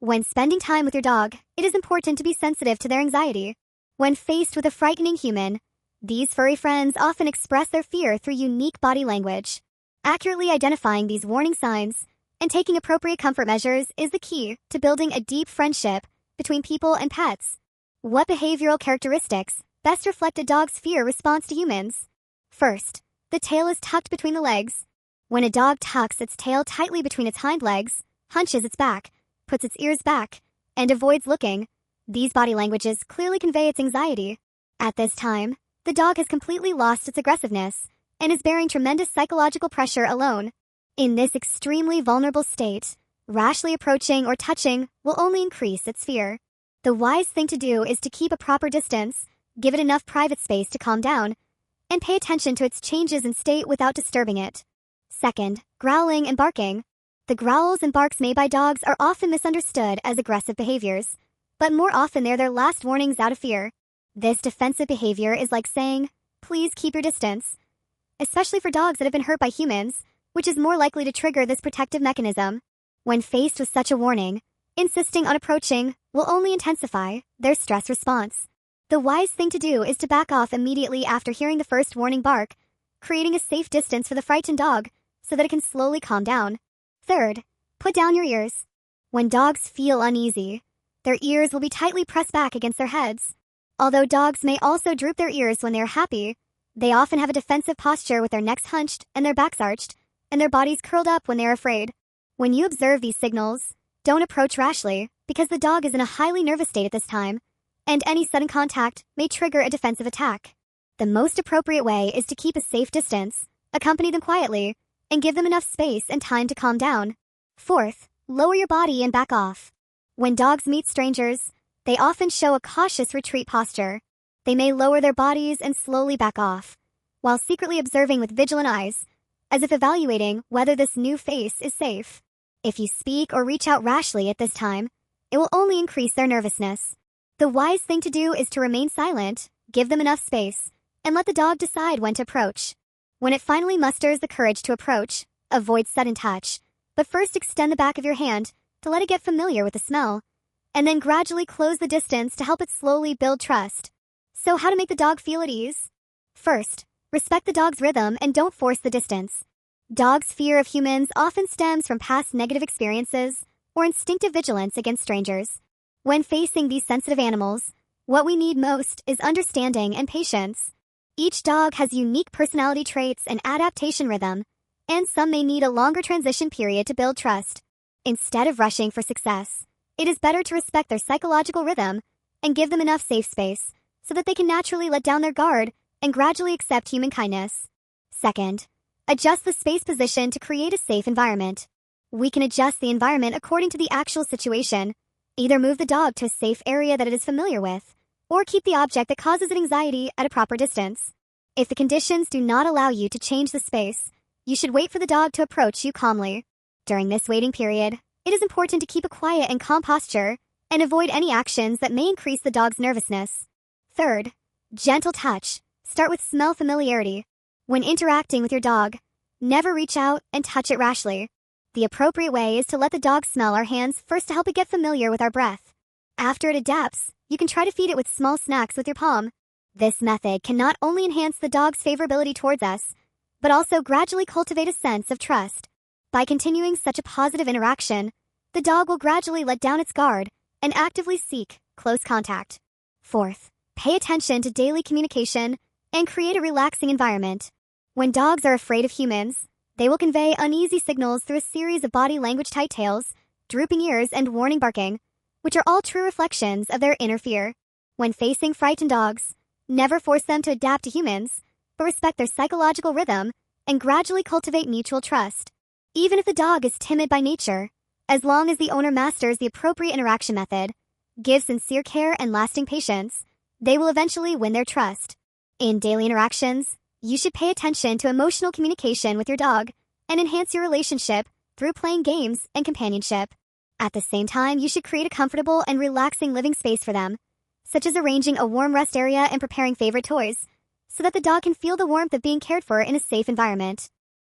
When spending time with your dog, it is important to be sensitive to their anxiety. When faced with a frightening human, these furry friends often express their fear through unique body language. Accurately identifying these warning signs and taking appropriate comfort measures is the key to building a deep friendship between people and pets. What behavioral characteristics best reflect a dog's fear response to humans? First, the tail is tucked between the legs. When a dog tucks its tail tightly between its hind legs, hunches its back, puts its ears back, and avoids looking, these body languages clearly convey its anxiety. At this time, the dog has completely lost its aggressiveness and is bearing tremendous psychological pressure alone. In this extremely vulnerable state, rashly approaching or touching will only increase its fear. The wise thing to do is to keep a proper distance, give it enough private space to calm down, and pay attention to its changes in state without disturbing it. Second, growling and barking. The growls and barks made by dogs are often misunderstood as aggressive behaviors, but more often they're their last warnings out of fear. This defensive behavior is like saying, "Please keep your distance," especially for dogs that have been hurt by humans, which is more likely to trigger this protective mechanism. When faced with such a warning, insisting on approaching will only intensify their stress response. The wise thing to do is to back off immediately after hearing the first warning bark, creating a safe distance for the frightened dog so that it can slowly calm down. Third, put down your ears. When dogs feel uneasy, their ears will be tightly pressed back against their heads. Although dogs may also droop their ears when they are happy, they often have a defensive posture with their necks hunched and their backs arched, and their bodies curled up when they are afraid. When you observe these signals, don't approach rashly, because the dog is in a highly nervous state at this time, and any sudden contact may trigger a defensive attack. The most appropriate way is to keep a safe distance, accompany them quietly, and give them enough space and time to calm down. Fourth, lower your body and back off. When dogs meet strangers, they often show a cautious retreat posture. They may lower their bodies and slowly back off, while secretly observing with vigilant eyes, as if evaluating whether this new face is safe. If you speak or reach out rashly at this time, it will only increase their nervousness. The wise thing to do is to remain silent, give them enough space, and let the dog decide when to approach. When it finally musters the courage to approach, avoid sudden touch, but first extend the back of your hand to let it get familiar with the smell, and then gradually close the distance to help it slowly build trust. So how to make the dog feel at ease? First, respect the dog's rhythm and don't force the distance. Dogs' fear of humans often stems from past negative experiences or instinctive vigilance against strangers. When facing these sensitive animals, what we need most is understanding and patience. Each dog has unique personality traits and adaptation rhythm, and some may need a longer transition period to build trust. Instead of rushing for success, it is better to respect their psychological rhythm and give them enough safe space so that they can naturally let down their guard and gradually accept human kindness. Second, adjust the space position to create a safe environment. We can adjust the environment according to the actual situation. Either move the dog to a safe area that it is familiar with, or keep the object that causes it anxiety at a proper distance. If the conditions do not allow you to change the space, you should wait for the dog to approach you calmly. During this waiting period, it is important to keep a quiet and calm posture and avoid any actions that may increase the dog's nervousness. Third, gentle touch. Start with smell familiarity. When interacting with your dog, never reach out and touch it rashly. The appropriate way is to let the dog smell our hands first to help it get familiar with our breath. After it adapts, you can try to feed it with small snacks with your palm. This method can not only enhance the dog's favorability towards us, but also gradually cultivate a sense of trust. By continuing such a positive interaction, the dog will gradually let down its guard and actively seek close contact. Fourth, pay attention to daily communication and create a relaxing environment. When dogs are afraid of humans, they will convey uneasy signals through a series of body language tight tails, drooping ears, and warning barking, which are all true reflections of their inner fear. When facing frightened dogs, never force them to adapt to humans, but respect their psychological rhythm and gradually cultivate mutual trust. Even if the dog is timid by nature, as long as the owner masters the appropriate interaction method, gives sincere care and lasting patience, they will eventually win their trust. In daily interactions, you should pay attention to emotional communication with your dog and enhance your relationship through playing games and companionship. At the same time, you should create a comfortable and relaxing living space for them, such as arranging a warm rest area and preparing favorite toys, so that the dog can feel the warmth of being cared for in a safe environment.